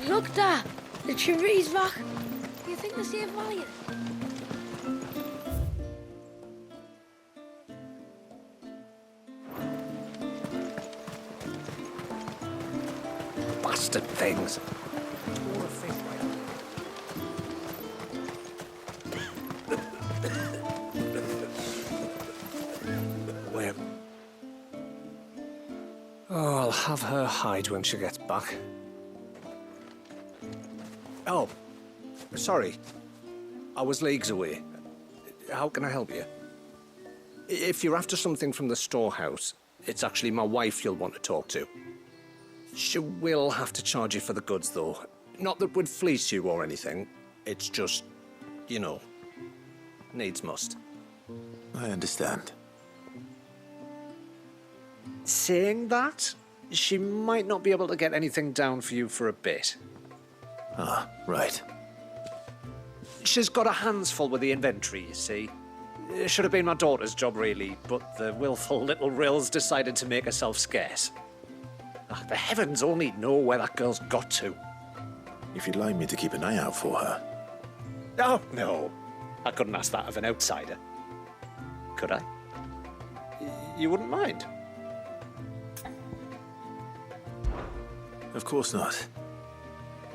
Look, Dad. The tree's back. Do you think they're safe value? Bastard things. Where? Oh, I'll have her hide when she gets back. Oh, sorry. I was leagues away. How can I help you? If you're after something from the storehouse, it's actually my wife you'll want to talk to. She will have to charge you for the goods, though. Not that we'd fleece you or anything. It's just, you know, needs must. I understand. Saying that, she might not be able to get anything down for you for a bit. Ah, right. She's got her hands full with the inventory, you see. It should have been my daughter's job, really, but the willful little Rills decided to make herself scarce. The heavens only know where that girl's got to. If you'd like me to keep an eye out for her. Oh, no. I couldn't ask that of an outsider. Could I? You wouldn't mind? Of course not.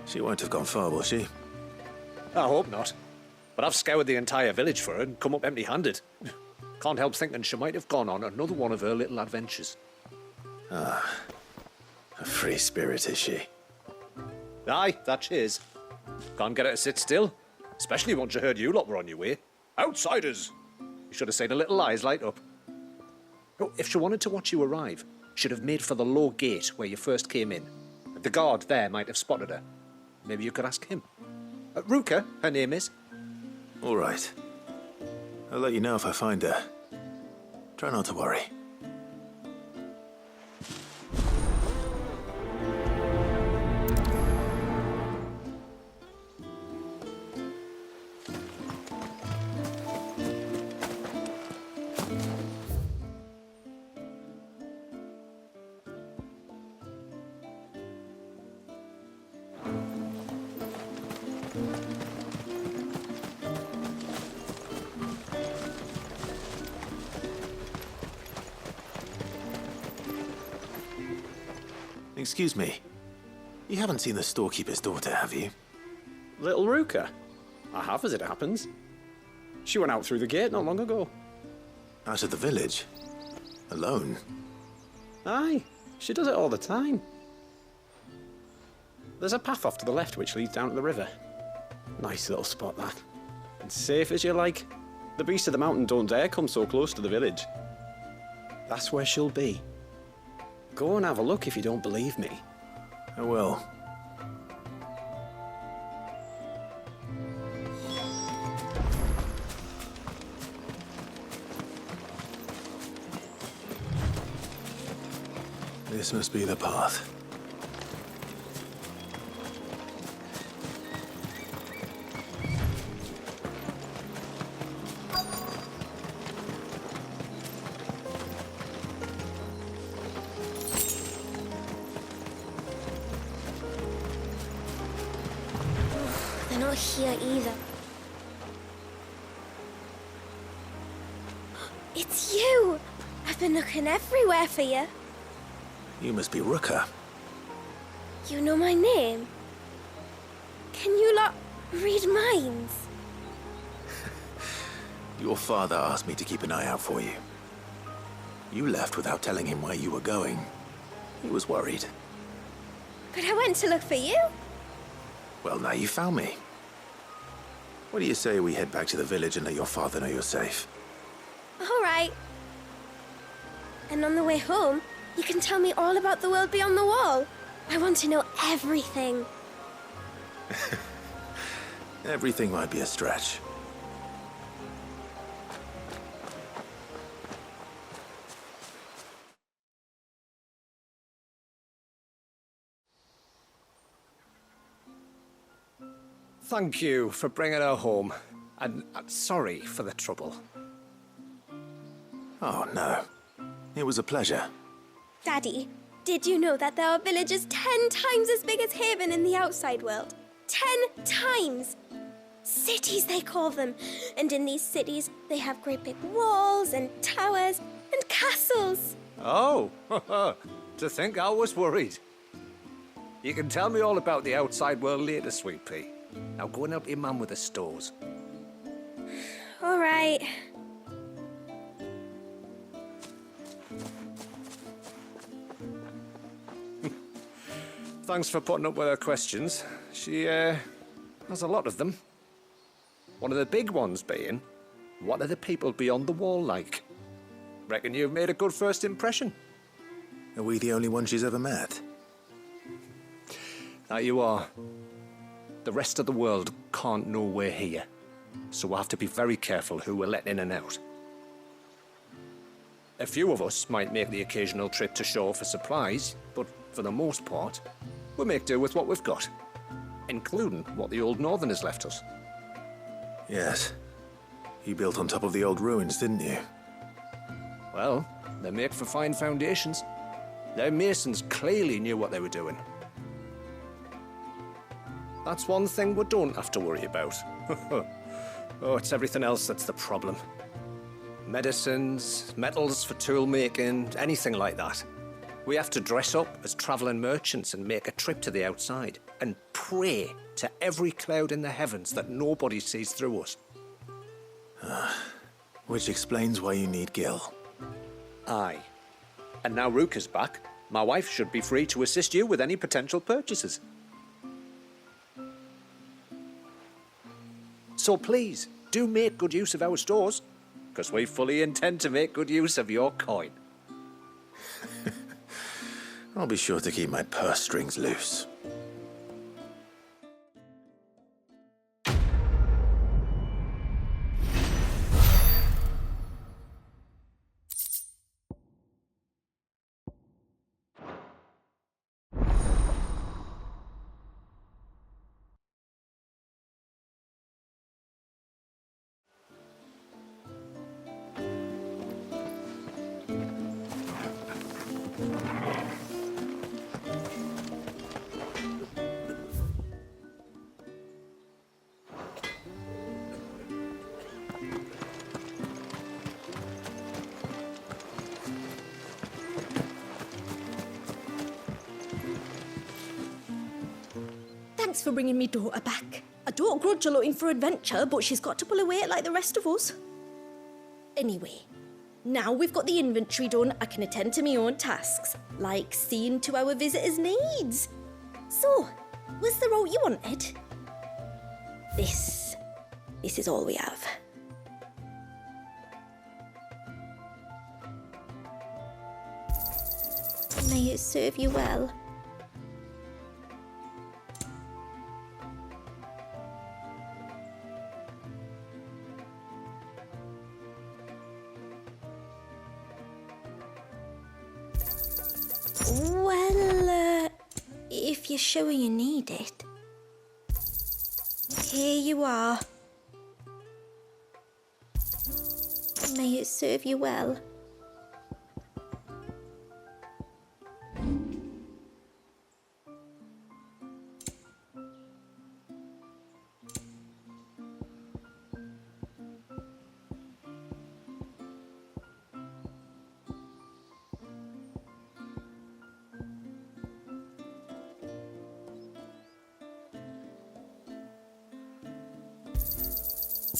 She won't have gone far, will she? I hope not. But I've scoured the entire village for her and come up empty-handed. Can't help thinking she might have gone on another one of her little adventures. Ah. A free spirit, is she? Aye, that she is. Can't get her to sit still. Especially once you heard you lot were on your way. Outsiders! You should have seen her little eyes light up. Oh, if she wanted to watch you arrive, she'd have made for the low gate where you first came in. The guard there might have spotted her. Maybe you could ask him. Ruka, her name is. All right. I'll let you know if I find her. Try not to worry. Excuse me. You haven't seen the storekeeper's daughter, have you? Little Ruka? I have, as it happens. She went out through the gate not long ago. Out of the village? Alone? Aye, she does it all the time. There's a path off to the left which leads down to the river. Nice little spot, that. And safe as you like. The beasts of the mountain don't dare come so close to the village. That's where she'll be. Go and have a look if you don't believe me. I will. This must be the path. They're not here either. It's you! I've been looking everywhere for you. You must be Ruka. You know my name? Can you lot read minds? Your father asked me to keep an eye out for you. You left without telling him where you were going. He was worried. But I went to look for you. Well, now you found me. What do you say we head back to the village and let your father know you're safe? All right. And on the way home, you can tell me all about the world beyond the wall. I want to know everything. Everything might be a stretch. Thank you for bringing her home. And sorry for the trouble. Oh, no. It was a pleasure. Daddy, Did you know that there are villages 10 times as big as Haven in the outside world? 10 times! Cities, they call them. And in these cities, they have great big walls and towers and castles. Oh, to think I was worried. You can tell me all about the outside world later, Sweet Pea. Now go and help your mum with the stores. All right. Thanks for putting up with her questions. She, has a lot of them. One of the big ones being, what are the people beyond the wall like? Reckon you've made a good first impression. Are we the only one she's ever met? That you are. The rest of the world can't know we're here, so we'll have to be very careful who we're letting in and out. A few of us might make the occasional trip to shore for supplies, but for the most part, we'll make do with what we've got, including what the old Northerners left us. Yes. You built on top of the old ruins, didn't you? Well, they make for fine foundations. Their masons clearly knew what they were doing. That's one thing we don't have to worry about. Oh, it's everything else that's the problem. Medicines, metals for tool making, anything like that. We have to dress up as travelling merchants and make a trip to the outside and pray to every cloud in the heavens that nobody sees through us. Which explains why you need Gil. Aye. And now Ruka's back, my wife should be free to assist you with any potential purchases. So please, do make good use of our stores, because we fully intend to make good use of your coin. I'll be sure to keep my purse strings loose. Thanks for bringing me daughter back. I don't grudge her looking for adventure, but she's got to pull her weight like the rest of us. Anyway, now we've got the inventory done, I can attend to my own tasks, like seeing to our visitors' needs. So, was the route you wanted? This is all we have. May it serve you well. Well, if you're sure you need it. Here you are. May it serve you well.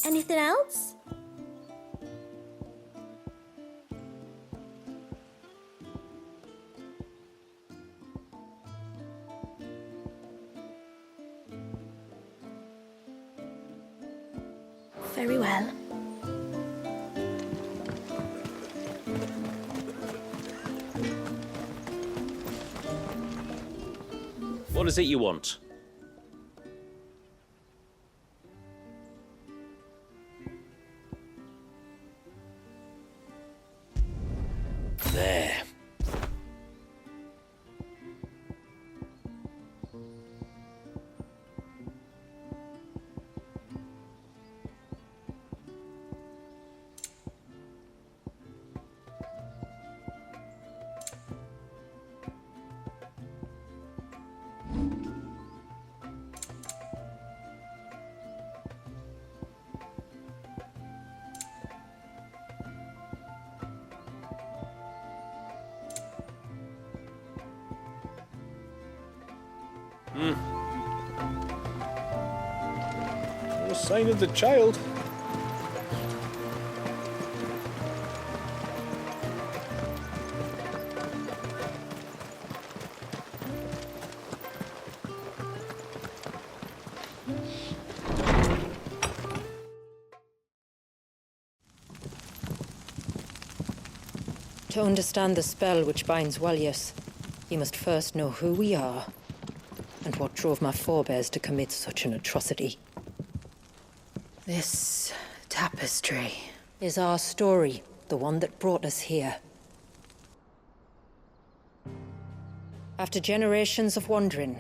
Anything else? Very well. What is it you want? There. No sign of the child. To understand the spell which binds Walyas, you must first know who we are, and what drove my forebears to commit such an atrocity. This tapestry is our story, the one that brought us here. After generations of wandering,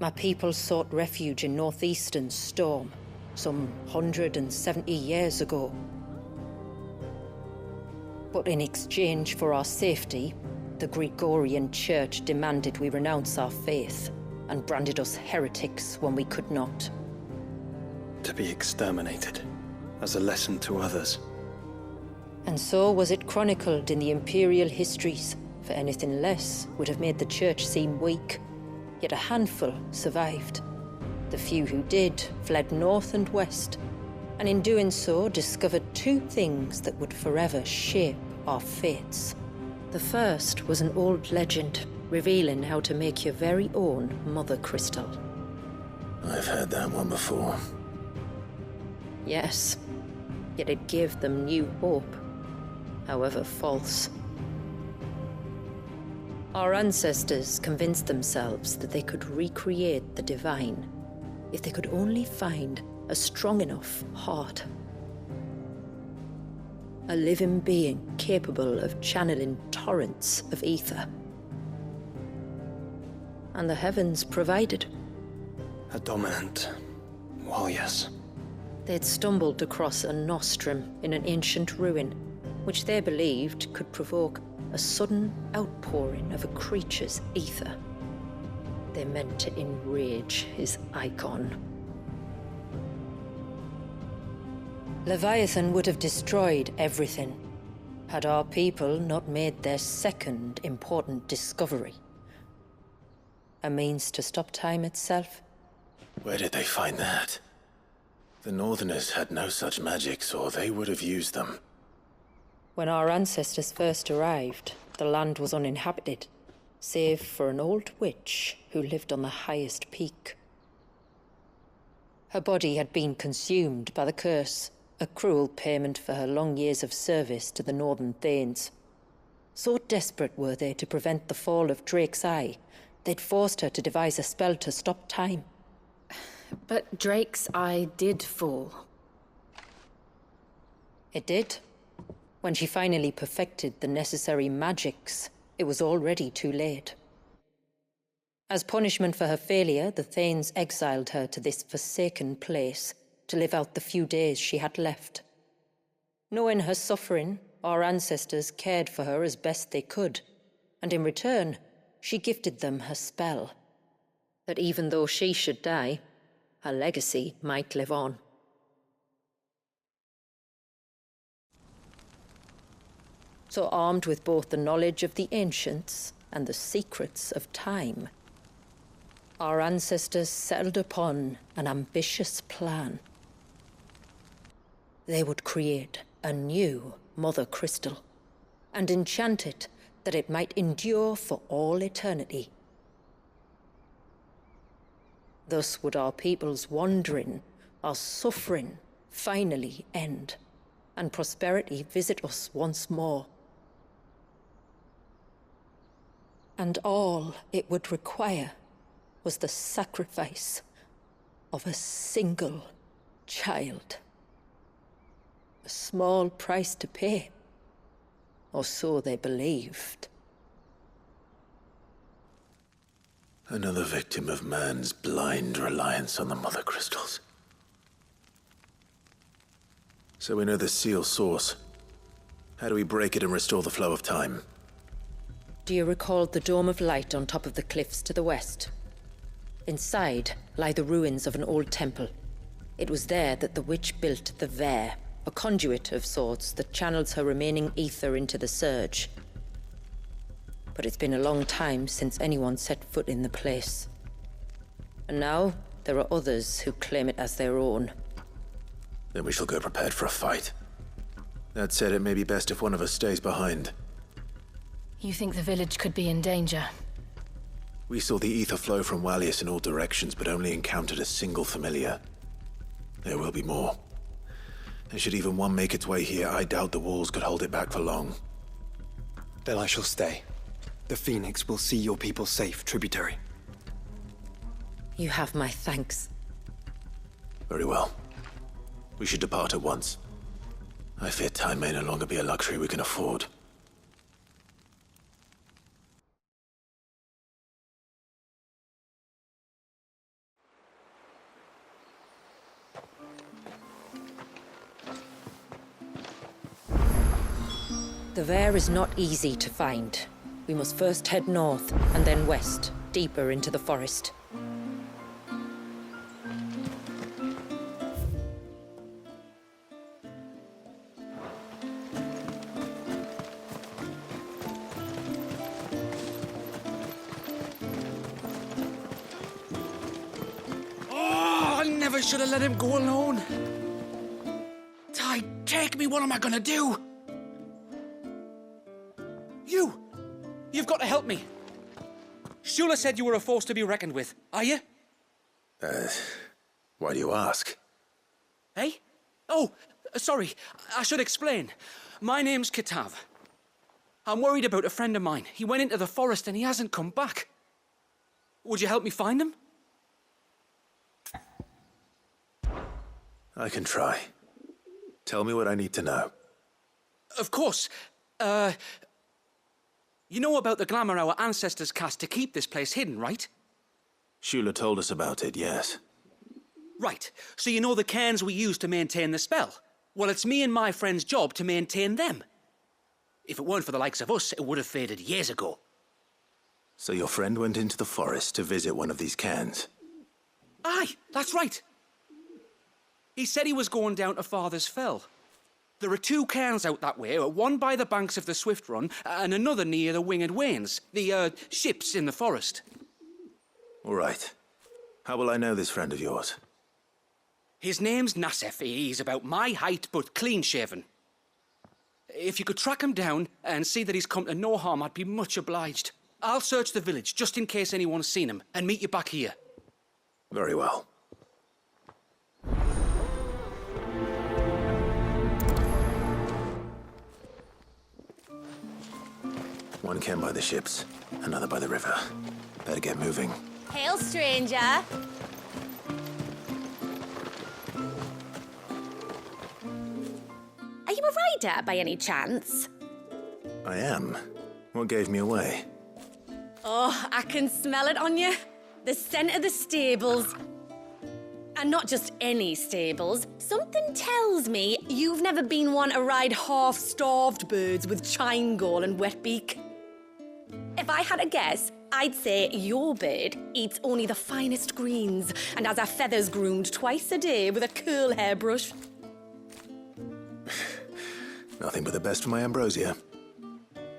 my people sought refuge in northeastern Storm, some 170 years ago. But in exchange for our safety, the Gregorian Church demanded we renounce our faith and branded us heretics when we could not. To be exterminated, as a lesson to others. And so was it chronicled in the imperial histories, for anything less would have made the Church seem weak. Yet a handful survived. The few who did fled north and west, and in doing so discovered two things that would forever shape our fates. The first was an old legend revealing how to make your very own mother crystal. I've heard that one before. Yes, yet it gave them new hope, however false. Our ancestors convinced themselves that they could recreate the divine if they could only find a strong enough heart. A living being capable of channeling torrents of ether. And the heavens provided. A dominant Walyas. They'd stumbled across a nostrum in an ancient ruin, which they believed could provoke a sudden outpouring of a creature's ether. They meant to enrage his icon. Leviathan would have destroyed everything, had our people not made their second important discovery. A means to stop time itself. Where did they find that? The Northerners had no such magics, or they would have used them. When our ancestors first arrived, the land was uninhabited, save for an old witch who lived on the highest peak. Her body had been consumed by the curse, a cruel payment for her long years of service to the Northern Thanes. So desperate were they to prevent the fall of Drake's Eye, they'd forced her to devise a spell to stop time. But Drake's Eye did fall. It did. When she finally perfected the necessary magics, it was already too late. As punishment for her failure, the Thanes exiled her to this forsaken place to live out the few days she had left. Knowing her suffering, our ancestors cared for her as best they could, and in return, she gifted them her spell, that even though she should die, her legacy might live on. So armed with both the knowledge of the ancients and the secrets of time, our ancestors settled upon an ambitious plan. They would create a new mother crystal and enchant it that it might endure for all eternity. Thus would our people's wandering, our suffering, finally end, and prosperity visit us once more. And all it would require was the sacrifice of a single child. A small price to pay, or so they believed. Another victim of man's blind reliance on the mother crystals. So we know the seal source. How do we break it and restore the flow of time? Do you recall the dome of light on top of the cliffs to the west? Inside lie the ruins of an old temple. It was there that the witch built the Ver, a conduit of sorts that channels her remaining ether into the surge. But it's been a long time since anyone set foot in the place. And now, there are others who claim it as their own. Then we shall go prepared for a fight. That said, it may be best if one of us stays behind. You think the village could be in danger? We saw the ether flow from Wallius in all directions, but only encountered a single familiar. There will be more. And should even one make its way here, I doubt the walls could hold it back for long. Then I shall stay. The Phoenix will see your people safe, tributary. You have my thanks. Very well. We should depart at once. I fear time may no longer be a luxury we can afford. The Vare is not easy to find. We must first head north, and then west, deeper into the forest. Oh, I never should have let him go alone. Ty, take me, what am I gonna do? You've got to help me. Shula said you were a force to be reckoned with. Are you? Why do you ask? Hey? Oh, sorry. I should explain. My name's Kitav. I'm worried about a friend of mine. He went into the forest and he hasn't come back. Would you help me find him? I can try. Tell me what I need to know. Of course. You know about the glamour our ancestors cast to keep this place hidden, right? Shula told us about it, yes. Right. So you know the cairns we use to maintain the spell? Well, it's me and my friend's job to maintain them. If it weren't for the likes of us, it would have faded years ago. So your friend went into the forest to visit one of these cairns? Aye, that's right. He said he was going down to Father's Fell. There are 2 cairns out that way, one by the banks of the Swift Run, and another near the Winged Wains, the ships in the forest. All right. How will I know this friend of yours? His name's Nassef. He's about my height, but clean-shaven. If you could track him down and see that he's come to no harm, I'd be much obliged. I'll search the village, just in case anyone's seen him, and meet you back here. Very well. One cairn by the ships, another by the river. Better get moving. Hail, stranger. Are you a rider by any chance? I am. What gave me away? Oh, I can smell it on you. The scent of the stables. And not just any stables. Something tells me you've never been one to ride half-starved birds with chine gall and wet beak. If I had a guess, I'd say your bird eats only the finest greens and has her feathers groomed twice a day with a curl hairbrush. Nothing but the best for my ambrosia.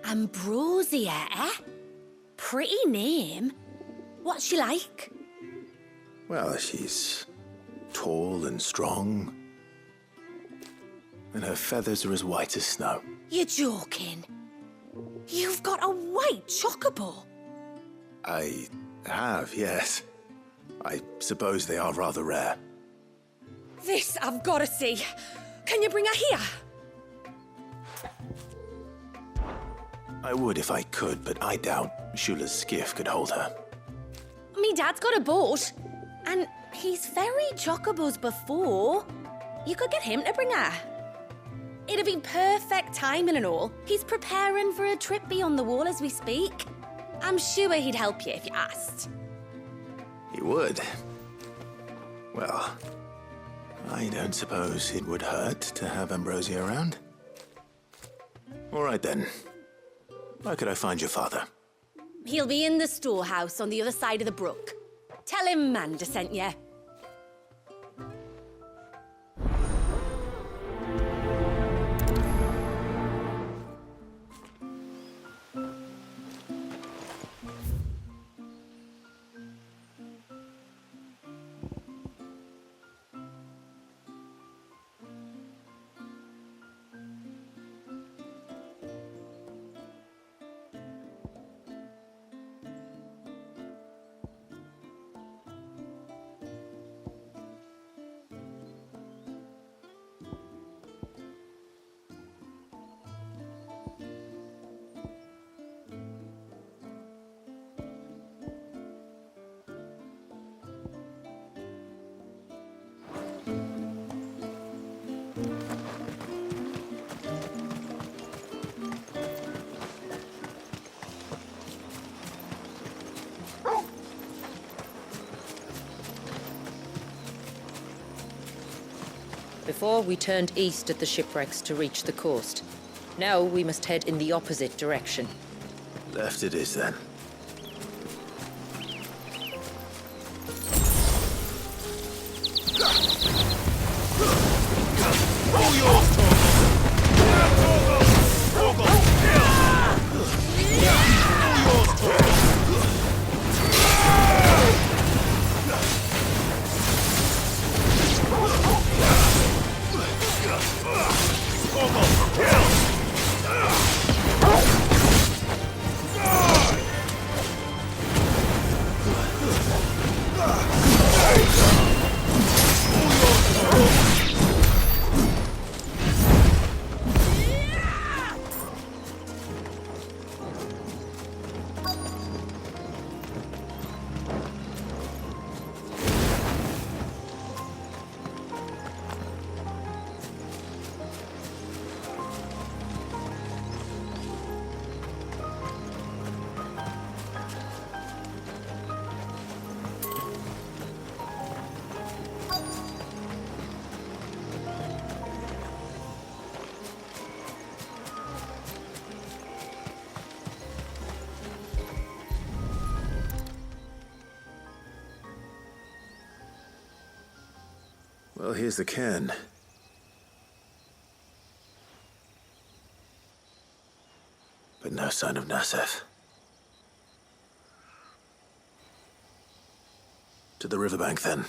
Ambrosia, eh? Pretty name. What's she like? Well, she's tall and strong. And her feathers are as white as snow. You're joking. You've got a white chocobo. I have, yes. I suppose they are rather rare. This I've got to see. Can you bring her here? I would if I could, but I doubt Shula's skiff could hold her. Me dad's got a boat. And he's ferried chocobos before. You could get him to bring her. It'd be perfect timing and all. He's preparing for a trip beyond the wall as we speak. I'm sure he'd help you if you asked. He would. Well, I don't suppose it would hurt to have Ambrosia around. All right then. Where could I find your father? He'll be in the storehouse on the other side of the brook. Tell him Manda sent you. Before, we turned east at the shipwrecks to reach the coast. Now we must head in the opposite direction. Left it is, then. All yours, Torgal! Well, here's the cairn. But no sign of Nassef. To the riverbank, then.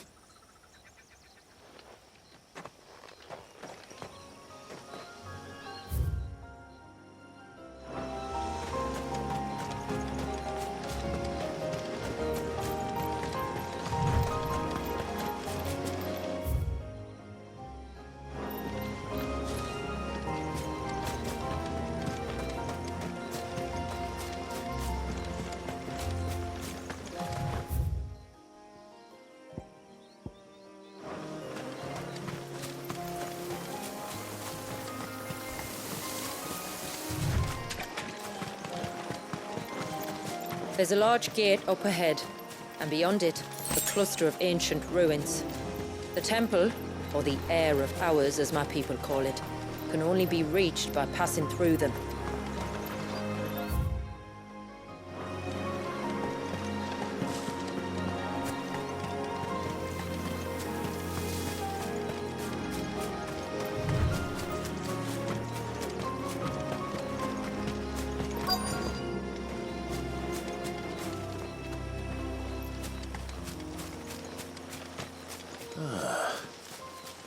There's a large gate up ahead, and beyond it, a cluster of ancient ruins. The temple, or the Heir of Hours as my people call it, can only be reached by passing through them.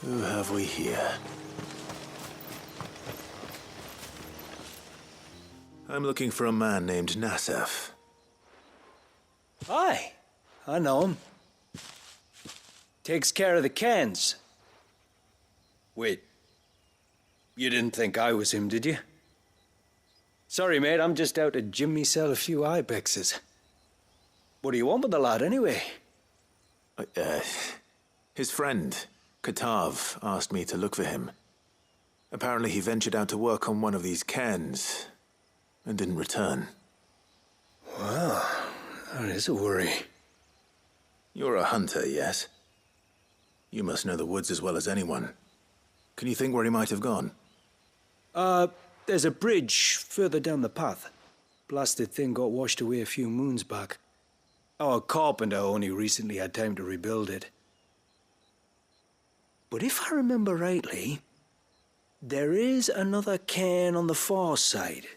Who have we here? I'm looking for a man named Nassef. Aye, I know him. Takes care of the cans. Wait, you didn't think I was him, did you? Sorry, mate, I'm just out to gym myself a few ibexes. What do you want with the lad, anyway? His friend, Katav, asked me to look for him. Apparently he ventured out to work on one of these cairns and didn't return. Well, that is a worry. You're a hunter, yes? You must know the woods as well as anyone. Can you think where he might have gone? There's a bridge further down the path. Blasted thing got washed away a few moons back. Our carpenter only recently had time to rebuild it. But if I remember rightly, there is another cairn on the far side.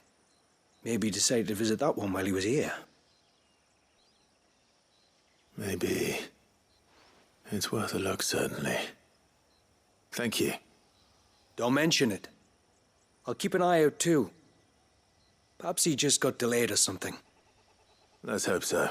Maybe he decided to visit that one while he was here. Maybe. It's worth a look, certainly. Thank you. Don't mention it. I'll keep an eye out too. Perhaps he just got delayed or something. Let's hope so.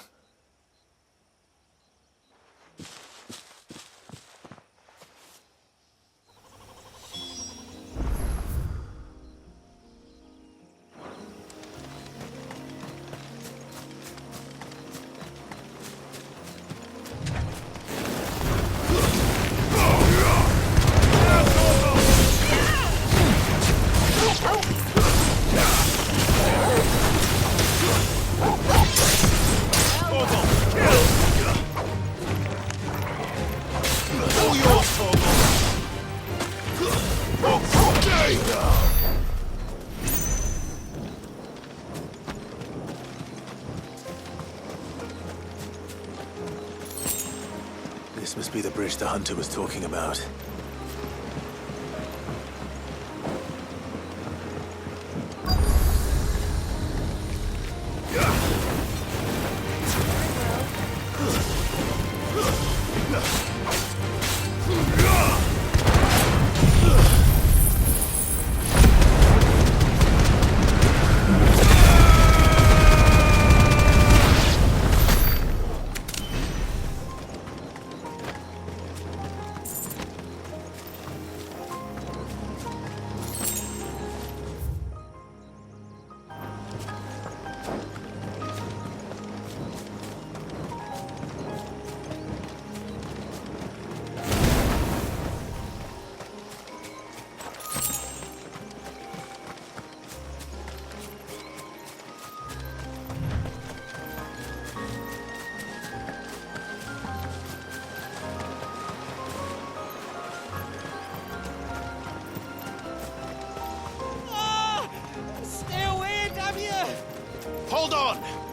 be the bridge the hunter was talking about. Hold on!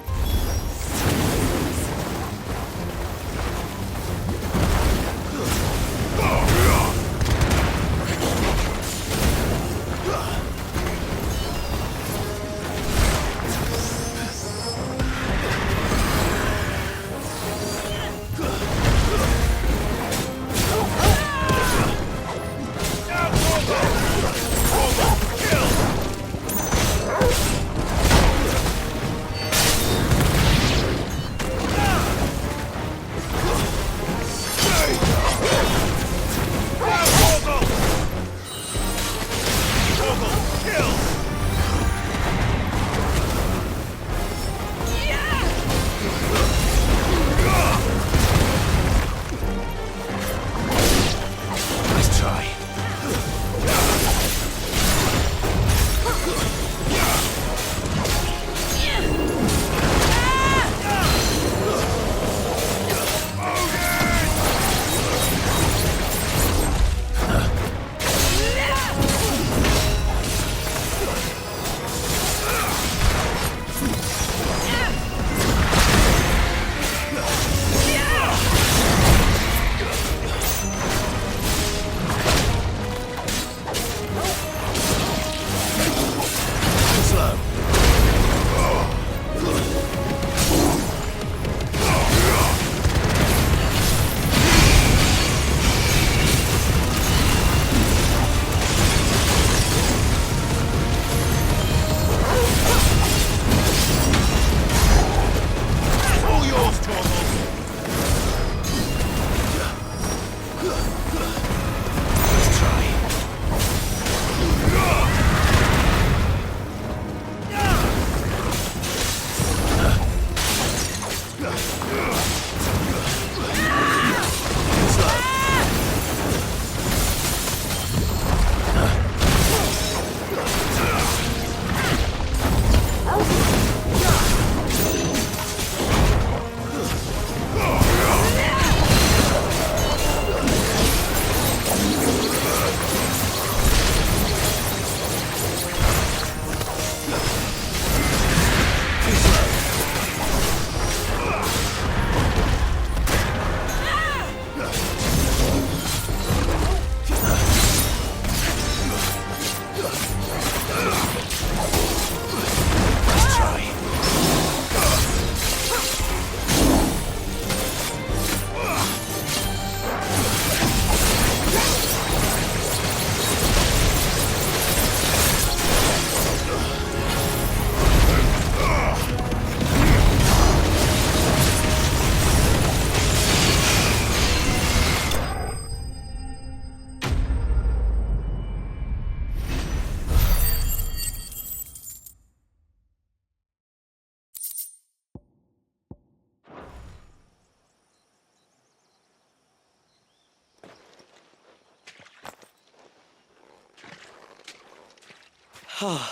Oh,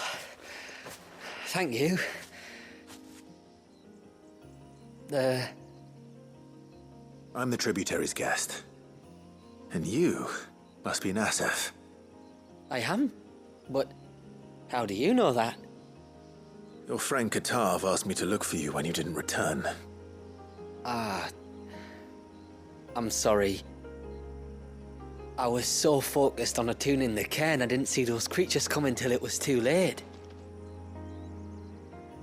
thank you. I'm the tributary's guest. And you must be Nassef. I am? But how do you know that? Your friend Katav asked me to look for you when you didn't return. Ah, I'm sorry. I was so focused on attuning the cairn I didn't see those creatures coming till it was too late.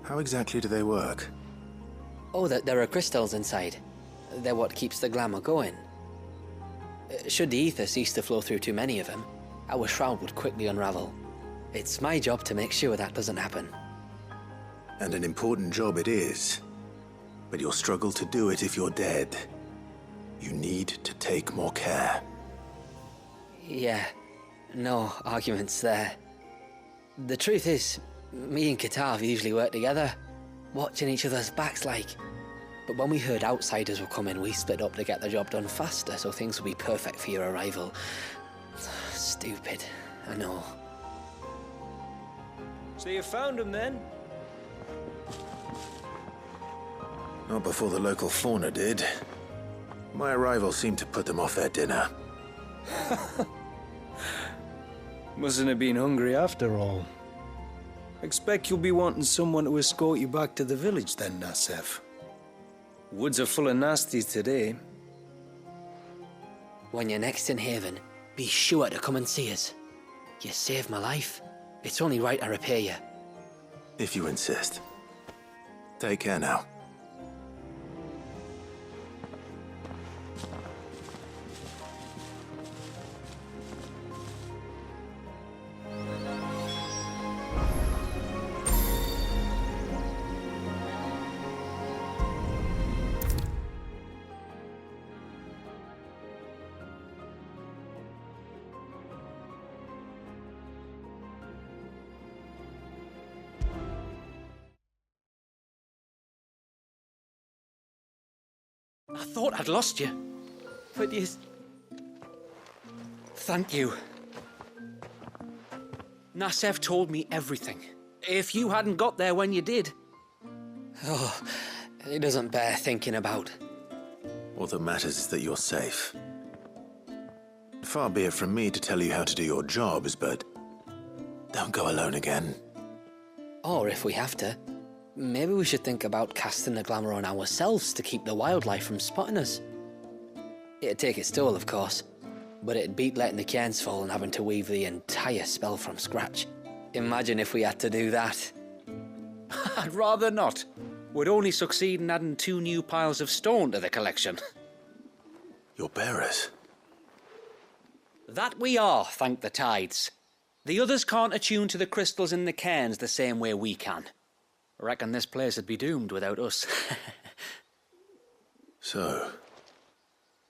How exactly do they work? Oh, there are crystals inside. They're what keeps the glamour going. Should the ether cease to flow through too many of them, our shroud would quickly unravel. It's my job to make sure that doesn't happen. And an important job it is. But you'll struggle to do it if you're dead. You need to take more care. Yeah, no arguments there. The truth is, me and Katav usually work together, watching each other's backs like. But when we heard outsiders were coming, we split up to get the job done faster so things would be perfect for your arrival. Stupid, I know. So you found him then? Not before the local fauna did. My arrival seemed to put them off their dinner. Mustn't have been hungry after all. Expect you'll be wanting someone to escort you back to the village then, Nassef. Woods are full of nasties today. When you're next in Haven, be sure to come and see us. You saved my life. It's only right I repay you. If you insist. Take care now. I thought I'd lost you. But you... Thank you. Nassef told me everything. If you hadn't got there when you did... Oh, it doesn't bear thinking about. All that matters is that you're safe. Far be it from me to tell you how to do your jobs, but don't go alone again. Or if we have to, maybe we should think about casting the glamour on ourselves to keep the wildlife from spotting us. It'd take its toll, of course, but it'd beat letting the cairns fall and having to weave the entire spell from scratch. Imagine if we had to do that. I'd rather not. Would only succeed in adding 2 new piles of stone to the collection. Your bearers? That we are, thank the tides. The others can't attune to the crystals in the cairns the same way we can. Reckon this place would be doomed without us. So,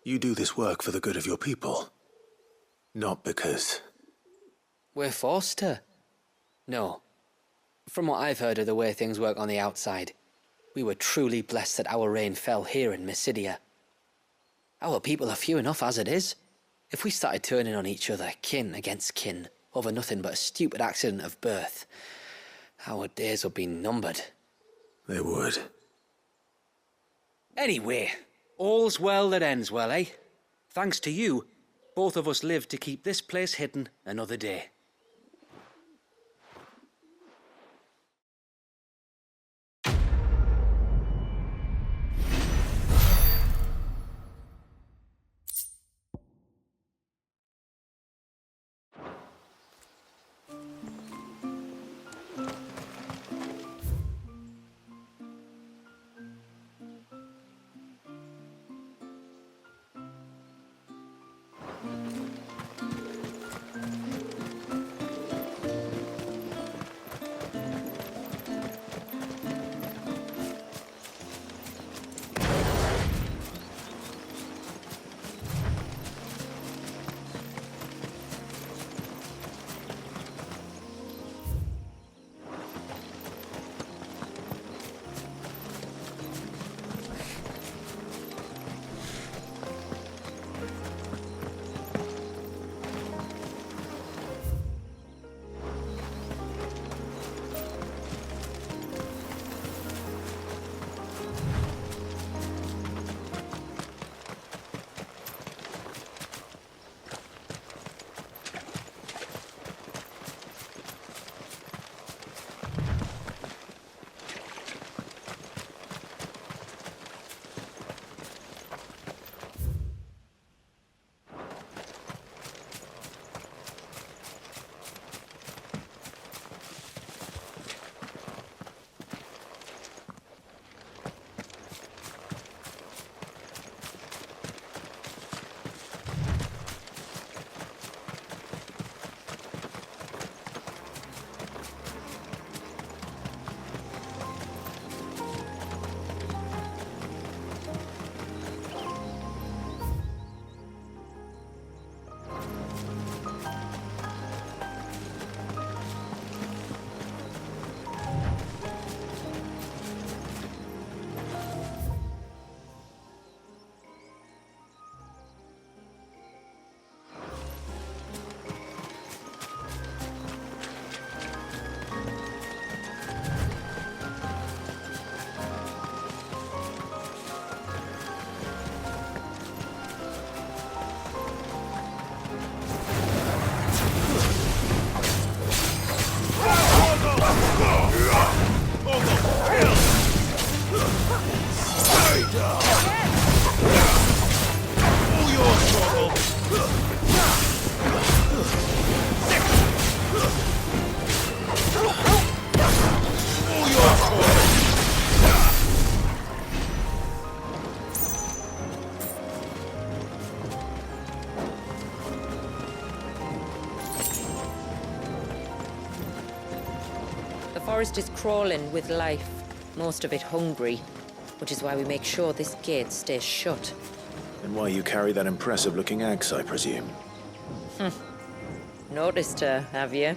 you do this work for the good of your people? Not because... We're forced to. No. From what I've heard of the way things work on the outside, we were truly blessed that our rain fell here in Mysidia. Our people are few enough as it is. If we started turning on each other, kin against kin, over nothing but a stupid accident of birth, our days would be numbered. They would. Anyway, all's well that ends well, eh? Thanks to you, both of us lived to keep this place hidden another day. The forest is crawling with life, most of it hungry, which is why we make sure this gate stays shut. And why you carry that impressive-looking axe, I presume. Noticed her, have you?